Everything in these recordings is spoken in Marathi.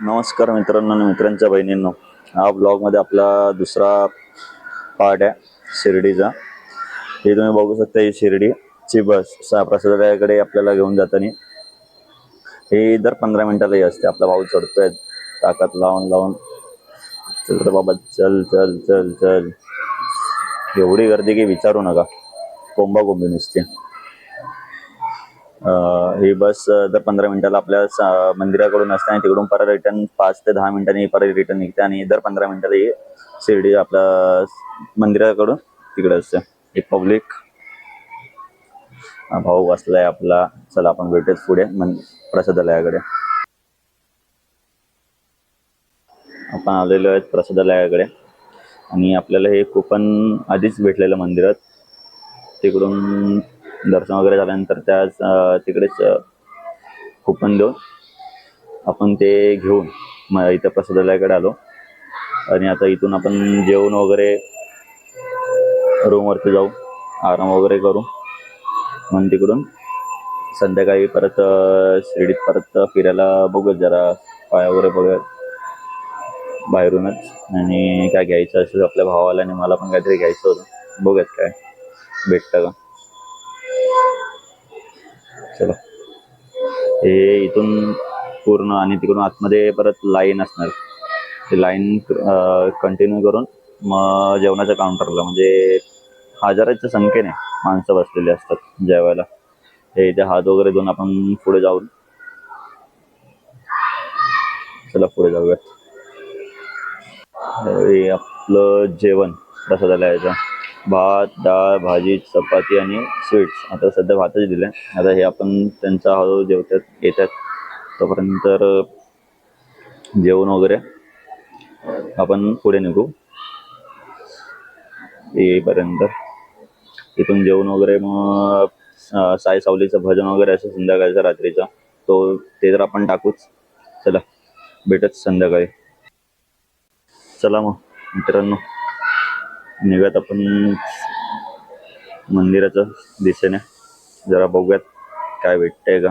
नमस्कार मित्रांनो आणि मित्रांच्या बहिणींनो, हा ब्लॉगमध्ये आपला दुसरा पार्ट आहे शिर्डीचा. हे तुम्ही बघू शकता, ही शिर्डीची बस प्रसादालयाकडे आपल्याला घेऊन जाताना हे दर 15 मिनिटालाही असते. आपला भाऊ चढतोय ताकद लावून चल रे बाबा, चल चल चल चल. एवढी गर्दी की विचारू नका, कोंबाकोंबी नुसती. ही बस दर 15 मिनिटाला आपल्या मंदिराकडून असते आणि तिकडून परत रिटर्न 5 ते 10 मिनिटांनी परत रिटर्न निघते आणि दर 15 मिनिटाला ही शिर्डी आपल्या मंदिराकडून तिकडे असते. ही पब्लिक भाऊ बसलाय आपला. चला आपण भेटूच पुढे प्रसादालयाकडे. आपण आलेलो आहेत प्रसादालयाकडे आणि आपल्याला हे कुपन आधीच भेटलेलं मंदिरात. तिकडून दर्शन वगैरे झाल्यानंतर त्याच तिकडेच कुपन देऊन आपण ते घेऊन मग इथं प्रसादालयाकडे आलो आणि आता इथून आपण जेवण वगैरे रूमवरती जाऊ, आराम वगैरे करू. मग तिकडून संध्याकाळी परत शिर्डीत परत फिरायला बघूया, जरा पाय वगैरे बघूया बाहेरूनच. आणि काय घ्यायचं असेल आपल्या भावाला आणि मला पण काहीतरी घ्यायचं होतं, बघूयात काय भेटतं का. चला, हे इथून पूर्ण आणि तिकडून आतमध्ये परत लाईन असणार. ते लाईन कंटिन्यू करून मग जेवणाच्या काउंटरला, म्हणजे हजाराच्या संख्येने माणसं बसलेली असतात जेवायला. हे इथे हात वगैरे धुवून आपण पुढे जाऊन, चला पुढे जाऊयात. हे आपलं जेवण प्रसादालयाचं, भात, डाळ, भाजी, चपाती आणि स्वीट्स. आता सध्या भातच दिले. आता हे आपण त्यांचा हळूहळू जेवतात येतात तोपर्यंत जेवण वगैरे आपण पुढे निघू. येईपर्यंत इथून जेवण वगैरे मग साई सावलीचं भजन वगैरे असं संध्याकाळचा रात्रीचा, तो ते तर आपण टाकूच. चला भेटच संध्याकाळी. चला मग मित्रांनो, निघूयात आपण मंदिराच्या दिशेने. जरा बघूयात काय भेटतंय का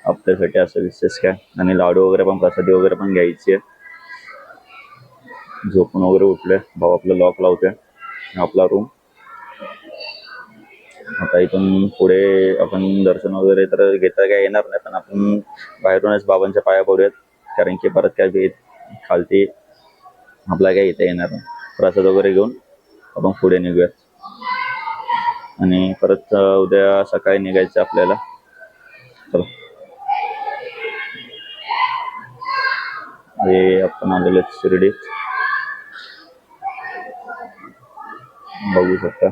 आपल्यासाठी असं विशेष काय. आणि लाडू वगैरे पण, प्रसादी वगैरे पण घ्यायची आहे. झोपून वगैरे उठले, भाऊ आपलं लॉक लावते आपला रूम. आता इथून पुढे आपण दर्शन वगैरे तर घेता काय येणार नाही, पण आपण बाहेरूनच बाबांच्या पाया पडूयात, कारण की परत काय खालती आपला काय येता येणार नाही. प्रसाद वगैरे घेऊन आपण पुढे निघूयात आणि परत उद्या सकाळी निघायचं आपल्याला. चला, हे आपण आलेलो शिर्डीत, बघू शकता.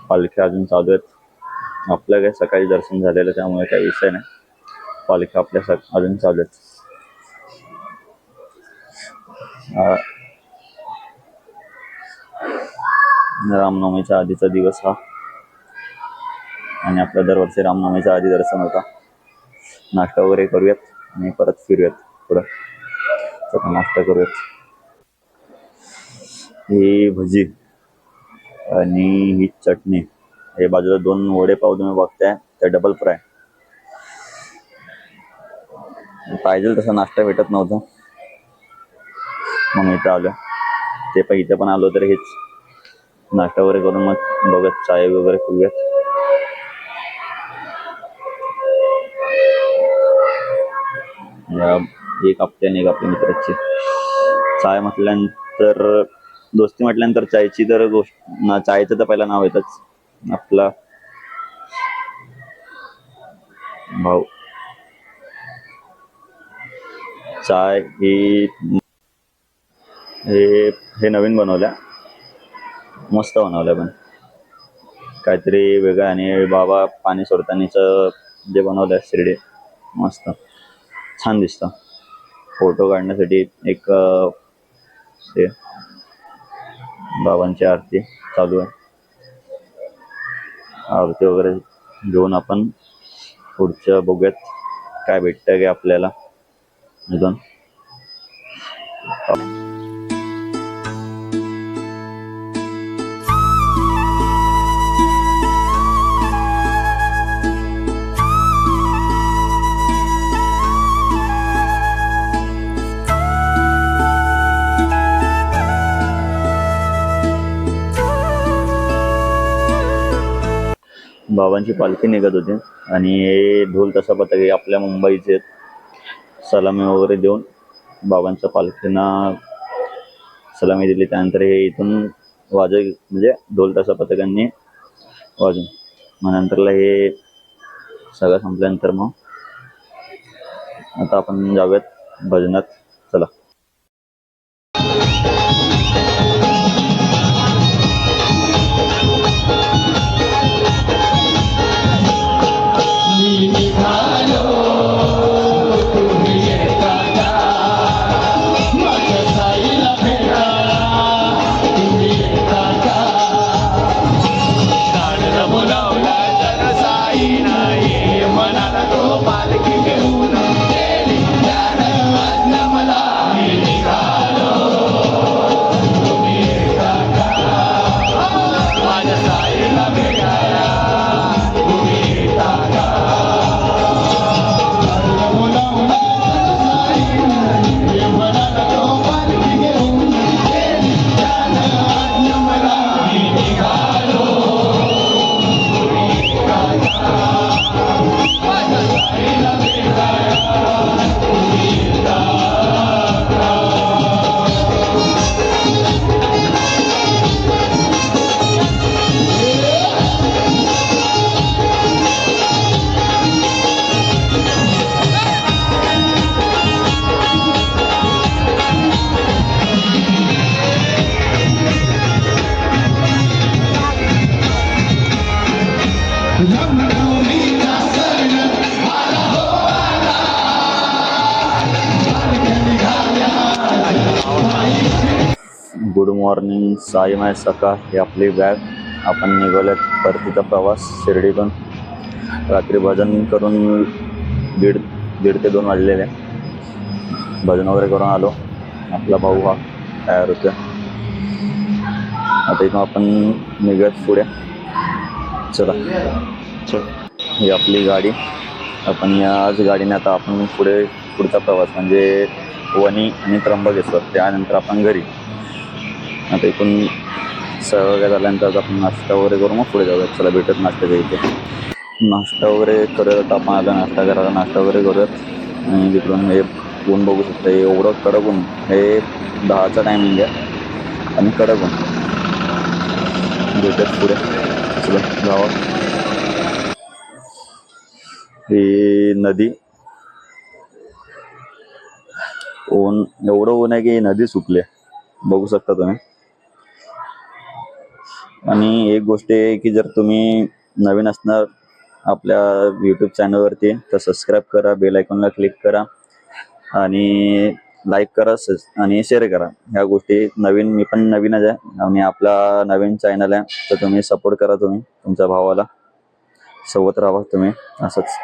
पालख्या अजून चालू आहेत. आपलं काय सकाळी दर्शन झालेलं त्यामुळे काही विषय नाही. पालख्या आपल्या अजून चालू आहेत. रामनवमीच्या आधीचा दिवस हा, आणि आपल्या दरवर्षी रामनवमीच्या आधी दर्शन होता. नाश्ता वगैरे करूयात आणि परत फिरूयात पुढं. चला नाश्ता करूयात. ही भजी आणि ही चटणी, हे बाजूला 2 वडेपाव तुम्ही बघताय, त्या डबल फ्राय. पाहिजे तसा नाश्ता भेटत नव्हता मग इथं आलो. ते पण इथे पण आलो तर हेच नाश्ता वगैरे करून मग बघत चाय वगैरे पिऊयात. एक आपल्या आणि एक आपल्या मित्राची चाय म्हटल्यानंतर, दोस्ती म्हटल्यानंतर चायची तर गोष्ट ना, चायचं तर पहिला नाव येतच आपला भाऊ. चाय ही हे नवीन बनवल्या, मस्त बनवल्या, पण काहीतरी वेगळं. आणि बाबा पाणी सोडतानीचं जे बनवलं शिर्डी, मस्त छान दिसतं. फोटो काढण्यासाठी एक ते बाबांची आरती चालू आहे. आरती वगैरे घेऊन आपण पुढच्या बघूयात काय भेटतंय का आपल्याला इथून. बाबांची पालखी निघत होती आणि हे ढोल तसा पथक हे आपल्या मुंबईचे आहेत. सलामी वगैरे देऊन बाबांच्या पालखींना सलामी दिली. त्यानंतर हे इथून म्हणजे ढोल तसा पथकांनी वाजून मग नंतरला हे सगळं संपल्यानंतर मग आता आपण जाऊयात भजनात. चला. गुड मॉर्निंग साई माय सका. ही आपली बॅग. आपण निघाल्यात परतीचा प्रवास शिर्डीतून. रात्री भजन करून दीड ते 2 वाजलेले. भजन वगैरे करून आलो. आपला भाऊ हा तयार होतो. आता इथून आपण निघत पुढे. चला. ही आपली गाडी. आपण याच गाडीने आता आपण पुढचा प्रवास म्हणजे वणी आणि त्र्यंबकेश्वर, त्यानंतर आपण घरी. आता इथून सगळं झाल्यानंतर आपण नाश्ता वगैरे करू, मग पुढे जाऊयात. चला भेटत नाश्त्याच्या इथे. नाश्ता वगैरे करूयात. आपण आता नाश्ता करायला नाश्ता वगैरे करूयात. आणि तिकडून हे ऊन बघू शकता. एवढं कडक ऊन. हे 10चा टायमिंग आहे आणि कडक ऊन. भेटत पुढे. चला गावात. ही नदी. ऊन एवढं ऊन आहे की नदी सुकली. बघू शकता तुम्ही. आणि एक गोष्ट आहे की जर तुम्ही नवीन असणार आपल्या यूट्यूब चॅनलवरती तर सबस्क्राईब करा, बेल आयकॉनला क्लिक करा आणि लाईक करा आणि शेअर करा. ह्या गोष्टी मी पण नवीनच आहे आणि आपला नवीन चॅनल आहे, तर तुम्ही सपोर्ट करा. तुम्ही तुमच्या भावाला सोबत राहा तुम्ही असंच.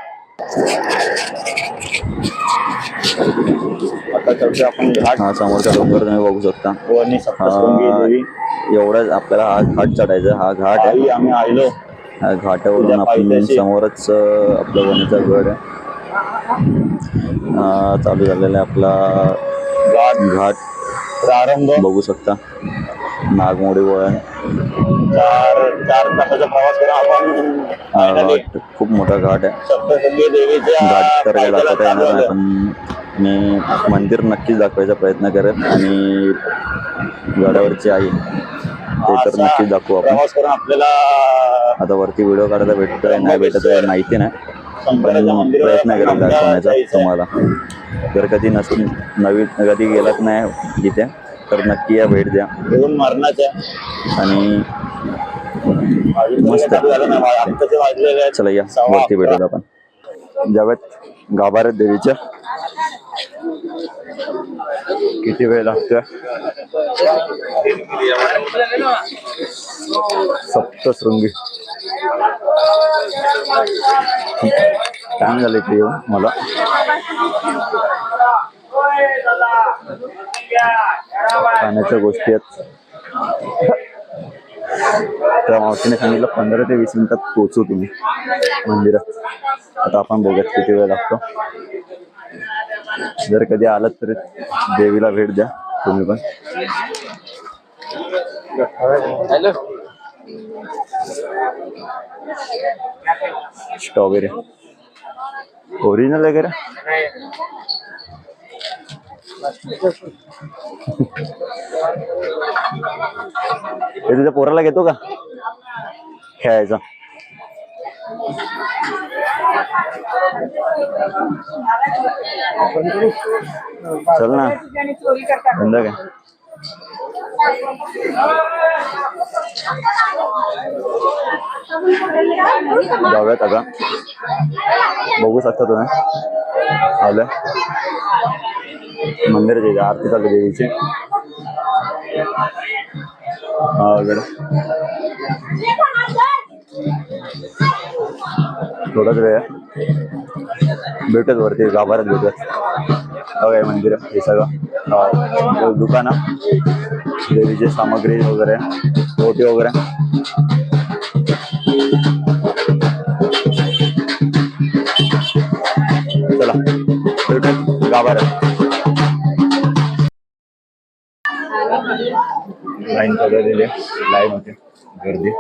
आता चढतोय आपण घाट. हा समोरचा डोंगर तुम्ही बघू शकता. एवढंच आपल्याला हा घाट चढायचा. हा घाट आहे. आम्ही आलो घाटावरून आपण समोरच आपलं वणीचा गड आहे. चालू झालेला आहे आपला घाट प्रारंभ बघू शकता. नागमोडी वळण. 4 तासाचा प्रवास करून आपण खूप मोठा घाट आहे. घाट तर काय दाखवता येणार नाही, पण मी मंदिर नक्कीच दाखवायचा प्रयत्न करेन आणि गडावरची आई ते तर नक्कीच दाखवू आपण. आपल्याला आता वरती व्हिडिओ काढायला भेटतोय नाही भेटत आहे माहिती नाही, पण प्रयत्न करेन दाखवण्याचा तुम्हाला. जर कधी नवीन कधी गेलात नाही इथे तर नक्की या, भेट द्या. आणि मस्त. चला या वरती भेटूयात आपण. जाऊयात गाभाऱ्यात देवीच्या. किती वेळ लागतोय? सप्तशृंगी. टाइम झालं इथे येऊन मला. खाण्याच्या गोष्टी आहेत. त्या मावशीने सांगितलं 15 ते 20 मिनिटात पोहोचू तुम्ही मंदिरात. आता आपण बघूयात किती वेळ लागतो. जर कधी आलात तर देवीला भेट द्या तुम्ही पण. हॅलो. स्ट्रॉबेरी ओरिजिनल आहे का रे? हे तुझ्या पोराला घेतो का खेळायचं? चल ना बंद काय. जाऊयात आता. बघू शकता तुम्ही आलं मंदिर आरती चालू देवीची. थोडाच वेळ भेटत वरती गाभाऱ्यात भेटत. बघा मंदिर हे सगळं दुकानं देवीची सामग्री वगैरे ओटी वगैरे. चला भेटत गाभाऱ्यात. लाईन सगळं लाईन होते गर्दी.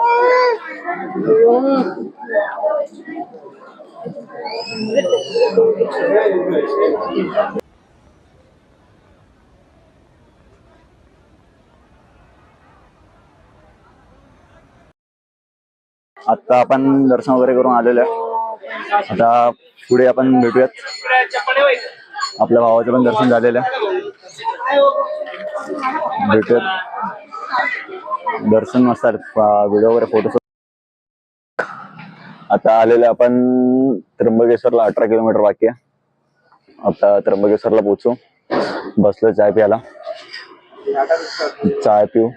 आता आपण दर्शन वगैरे करून आलेलो आहे. आता पुढे आपण भेटूयात. आपल्या भावाचं पण दर्शन झालेलं आहे. भेटूयात. दर्शन मस्त व्हिडिओ वगैरे फोटो. आता आलेले आपण त्र्यंबकेश्वरला. 18 किलोमीटर बाकी आहे. आता त्र्यंबकेश्वरला पोहोचू. बसलो चाय प्यायला. चाय पिऊ.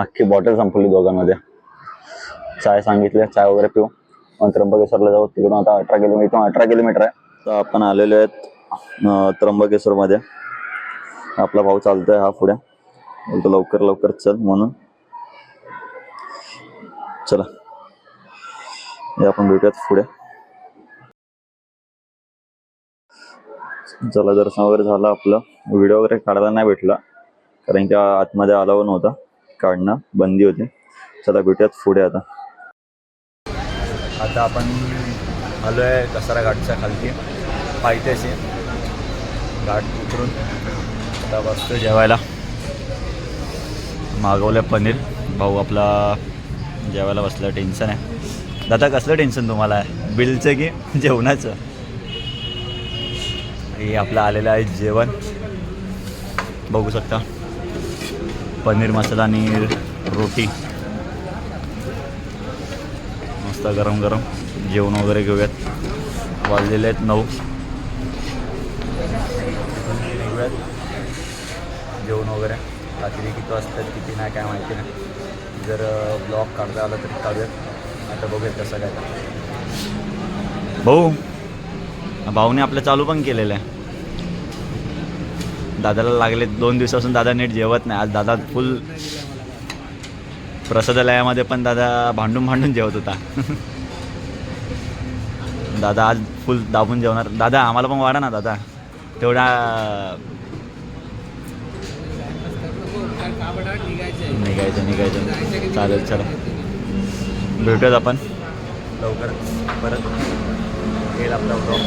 अख्खी बॉटल संपली दोघांमध्ये. चाय सांगितले चाय वगैरे पिऊ पण त्र्यंबकेश्वरला जाऊ. तिकडून आता 18 किलोमीटर आहे. तर आपण आलेलो आहेत त्र्यंबकेश्वर मध्ये. आपला भाऊ चालतोय हा पुढे. बोलतो लवकर लवकर चल म्हणून. चला हे आपण भेटूयात पुढे. चला दर्शन वगैरे झालं आपलं. व्हिडिओ वगैरे काढायला नाही भेटला कारण की आतमध्ये अलाव नव्हता काढणं, बंदी होती. चला भेटूयात पुढे. आता आपण आलोय कसारा घाटच्या खालती पायथ्याशी. घाट उतरून आता बसतो जेवायला. मागवलं पनीर. भाऊ आपला जेवायला बसला. टेन्शन आहे दादा. कसलं टेन्शन तुम्हाला आहे, बिलचं की जेवणाचं? हे आपलं आलेलं आहे जेवण. बघू शकता पनीर मसाला आणि रोटी. मस्त गरम गरम जेवण वगैरे घेऊयात. वाजलेले आहेत 9. निघूयात जेवण वगैरे. रात्री किती वाजतात किती नाही काय माहिती नाही. जर ब्लॉग काढता आला तरी काढूयात. आता बघूयात कसं काय. भाऊने आपलं चालू पण केलेलं आहे. दादाला लागले 2 दिवसापासून दादा नीट जेवत नाही. आज दादा फुल प्रसादालयामध्ये पण दादा भांडून जेवत होता. दादा आज फुल दाबून जेवणार. दादा आम्हाला पण वाढा ना दादा तेवढा. निघायचं चालेल. चला भेटूयात आपण लवकर. परत येईल आपला ब्लॉग.